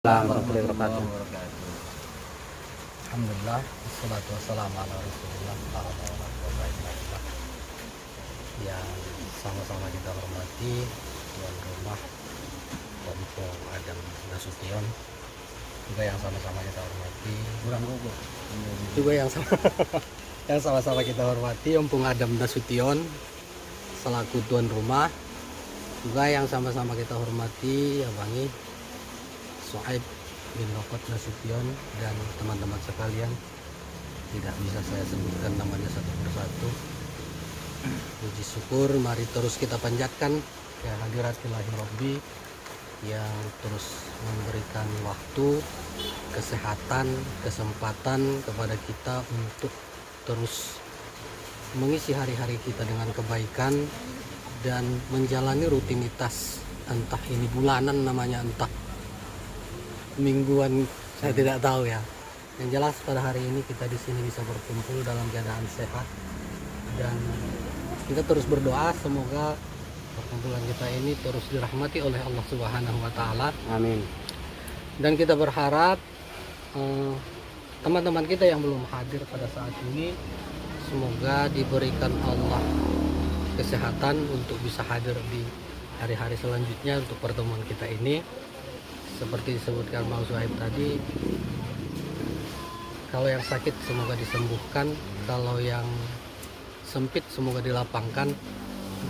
Warahmatullahi wabarakatuh. Alhamdulillah, wassalatu wassalamu ala rasulillah yang sama-sama kita hormati tuan rumah Kompong Adam Nasution, juga yang sama-sama kita hormati juga yang sama-sama kita hormati Ompong Adam Nasution selaku tuan rumah, juga yang sama-sama kita hormati Abangi Sohaib bin Lokot Nasution dan teman-teman sekalian. Tidak bisa saya sebutkan namanya satu persatu. Puji syukur mari terus kita panjatkan kehadirat Ilahi Rabbi yang terus memberikan waktu, kesehatan, kesempatan kepada kita untuk terus mengisi hari-hari kita dengan kebaikan dan menjalani rutinitas, entah ini bulanan namanya, entah mingguan, saya tidak tahu ya. Yang jelas pada hari ini kita di sini bisa berkumpul dalam keadaan sehat dan kita terus berdoa semoga perkumpulan kita ini terus dirahmati oleh Allah Subhanahu wa taala. Amin. Dan kita berharap teman-teman kita yang belum hadir pada saat ini semoga diberikan Allah kesehatan untuk bisa hadir di hari-hari selanjutnya untuk pertemuan kita ini. Seperti disebutkan Bang Suhaib tadi, kalau yang sakit semoga disembuhkan, kalau yang sempit semoga dilapangkan,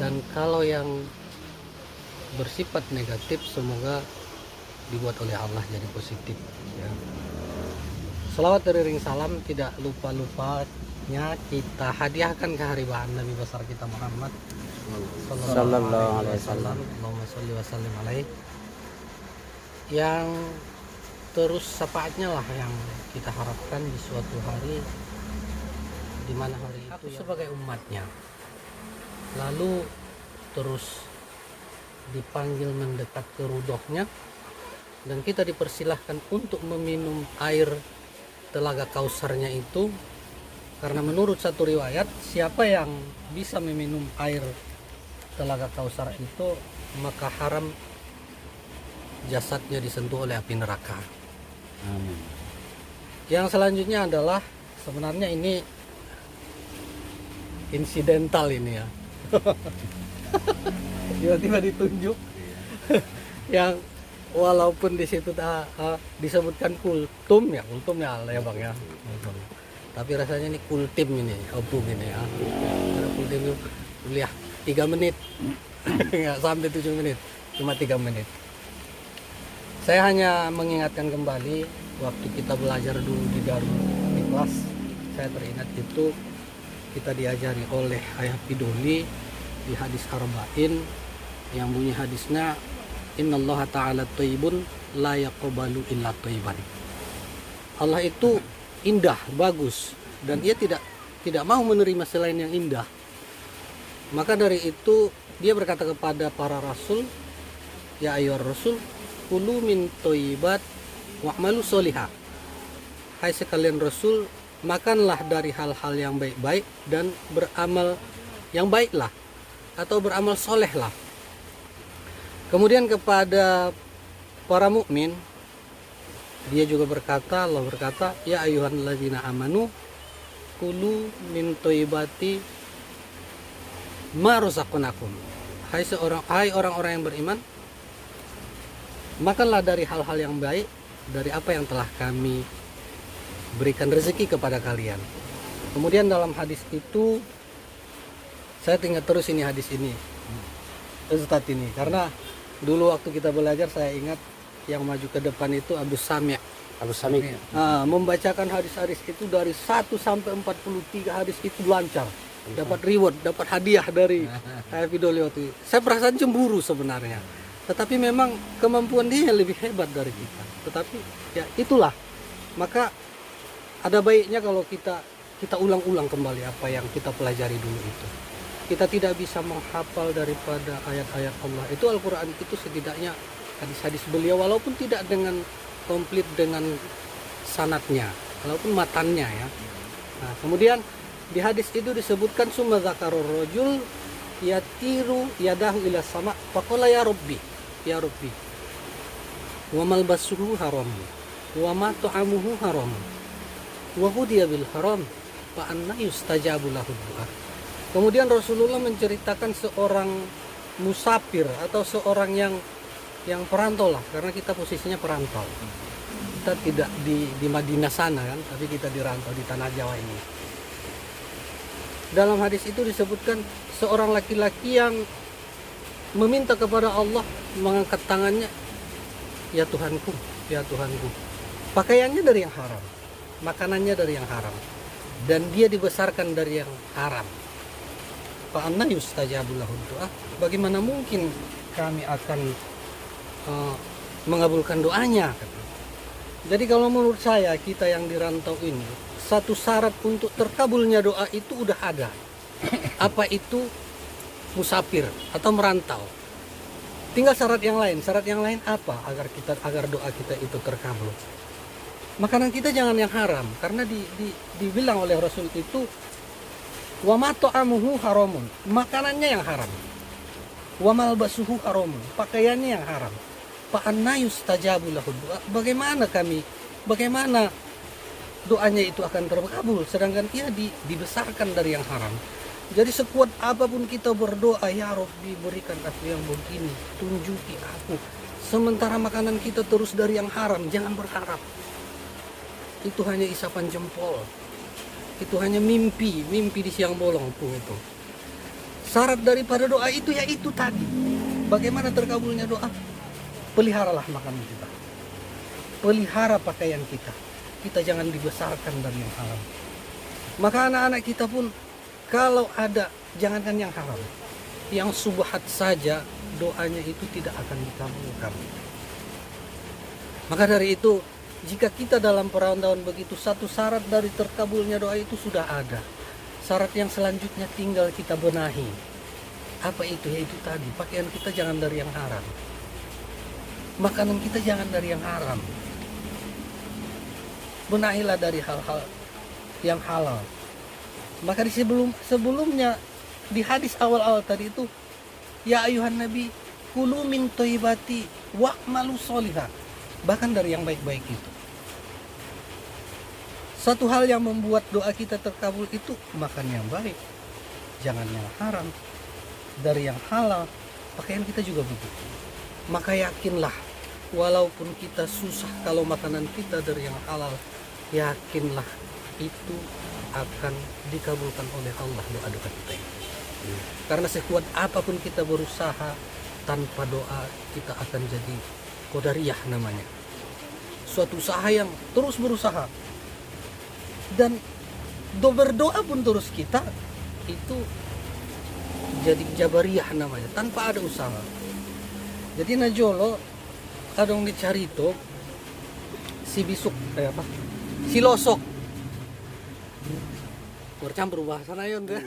dan kalau yang bersifat negatif semoga dibuat oleh Allah jadi positif ya. Salawat dari ring salam tidak lupa-lupanya kita hadiahkan ke hari bahan Nabi besar kita Muhammad sallallahu alaihi wasallam. Allahumma sholli wa sallim alaihi, yang terus syafaatnya lah yang kita harapkan di suatu hari di mana hari itu sebagai umatnya lalu terus dipanggil mendekat ke rudohnya dan kita dipersilahkan untuk meminum air telaga Kausarnya itu, karena menurut satu riwayat siapa yang bisa meminum air telaga Kausar itu maka haram jasadnya disentuh oleh api neraka. Amin. Yang selanjutnya adalah sebenarnya ini insidental ini ya. Tiba-tiba ditunjuk yang walaupun di situ disebutkan kultum ya Bang ya. Tapi rasanya ini kultim ini, opung ini ya. Karena kultim itu kuliah 3 menit. Nggak sampai 7 menit, cuma 3 menit. Saya hanya mengingatkan kembali waktu kita belajar dulu di Darul Ikhlas, saya teringat itu kita diajari oleh Ayah Pidoli di hadis Arba'in yang bunyi hadisnya innallaha ta'ala thayyibun la yaqbalu illa thayyiban. Allah itu indah, bagus, dan dia tidak mau menerima selain yang indah. Maka dari itu dia berkata kepada para rasul, ya ayyuhar rasul kulu min thayyibat wa'malu sholihah. Hai sekalian rasul, makanlah dari hal-hal yang baik-baik dan beramal yang baiklah atau beramal solehlah. Kemudian kepada para mukmin dia juga berkata, Allah berkata, ya ayyuhalladzina amanu kulu min thayyibati ma razaqnakum. Hai orang-orang yang beriman, makanlah dari hal-hal yang baik dari apa yang telah kami berikan rezeki kepada kalian. Kemudian dalam hadis itu saya ingat terus ini hadis ini Ustadz ini, karena dulu waktu kita belajar saya ingat yang maju ke depan itu Abu Sami' membacakan hadis-hadis itu dari 1 sampai 43 hadis itu lancar, dapat reward, dapat hadiah dari Pidoli waktu itu. Saya perasaan cemburu sebenarnya, tetapi memang kemampuan dia lebih hebat dari kita. Tetapi ya itulah, maka ada baiknya kalau kita ulang-ulang kembali apa yang kita pelajari dulu itu. Kita tidak bisa menghafal daripada ayat-ayat Allah itu, Al-Quran itu setidaknya hadis-hadis beliau walaupun tidak dengan komplit dengan sanatnya, walaupun matannya ya. Nah, kemudian di hadis itu disebutkan summa zakarur rajul yatiru yadahu ila sama faqala ya rabbi. wa malbasuhu haram, wa ma ta'amuhu haram, wa hudiya bil haram, fa anna yustajabu lahu du'a. Kemudian Rasulullah menceritakan seorang musafir atau seorang yang perantau lah, karena kita posisinya perantau. Kita tidak di Madinah sana kan, tapi kita dirantau di tanah Jawa ini. Dalam hadis itu disebutkan seorang laki-laki yang meminta kepada Allah, mengangkat tangannya, ya Tuhanku, ya Tuhanku. Pakaiannya dari yang haram, makanannya dari yang haram, dan dia dibesarkan dari yang haram. Fa anna yustajabu lahu du'a. Bagaimana mungkin kami akan mengabulkan doanya? Jadi kalau menurut saya, kita yang dirantau ini, satu syarat untuk terkabulnya doa itu udah ada. Apa itu? Musafir atau merantau. Tinggal syarat yang lain. Syarat yang lain apa agar doa kita itu terkabul? Makanan kita jangan yang haram, karena dibilang oleh Rasul itu wa ma ta'amuhu haramun, makanannya yang haram. Wa malbasuhu haramun, pakaiannya yang haram. Fa anna yustajabu lahu du'a. Bagaimana doanya itu akan terkabul sedangkan ia dibesarkan dari yang haram. Jadi sekuat apapun kita berdoa, ya Rabbi berikan aku yang begini, tunjuki aku, sementara makanan kita terus dari yang haram, jangan berharap. Itu hanya isapan jempol, itu hanya mimpi di siang bolong pun itu. Syarat daripada doa itu ya itu tadi. Bagaimana terkabulnya doa? Peliharalah makanan kita, pelihara pakaian kita. Kita jangan dibesarkan dari yang haram. Maka anak-anak kita pun kalau ada, jangankan yang haram, yang subhat saja doanya itu tidak akan dikabulkan. Maka dari itu, jika kita dalam perantauan begitu, satu syarat dari terkabulnya doa itu sudah ada. Syarat yang selanjutnya tinggal kita benahi. Apa itu? Yaitu tadi, pakaian kita jangan dari yang haram, makanan kita jangan dari yang haram. Benahilah dari hal-hal yang halal. Maka di sebelumnya di hadis awal-awal tadi itu, ya ayuhan nabi kulu min thayyibati wa'malu sholihah, bahkan dari yang baik-baik itu. Satu hal yang membuat doa kita terkabul itu makan yang baik, jangan yang haram, dari yang halal. Pakaian kita juga begitu. Maka yakinlah, walaupun kita susah, kalau makanan kita dari yang halal, yakinlah itu akan dikabulkan oleh Allah doa-doa kita ini. Karena sekuat apapun kita berusaha, tanpa doa kita akan jadi qadariyah namanya. Suatu usaha yang terus berusaha, dan berdoa pun terus kita, itu jadi jabariyah namanya, tanpa ada usaha. Jadi najolo kadang dicari itu si bisuk si losok bercampur bahasa nayon deh.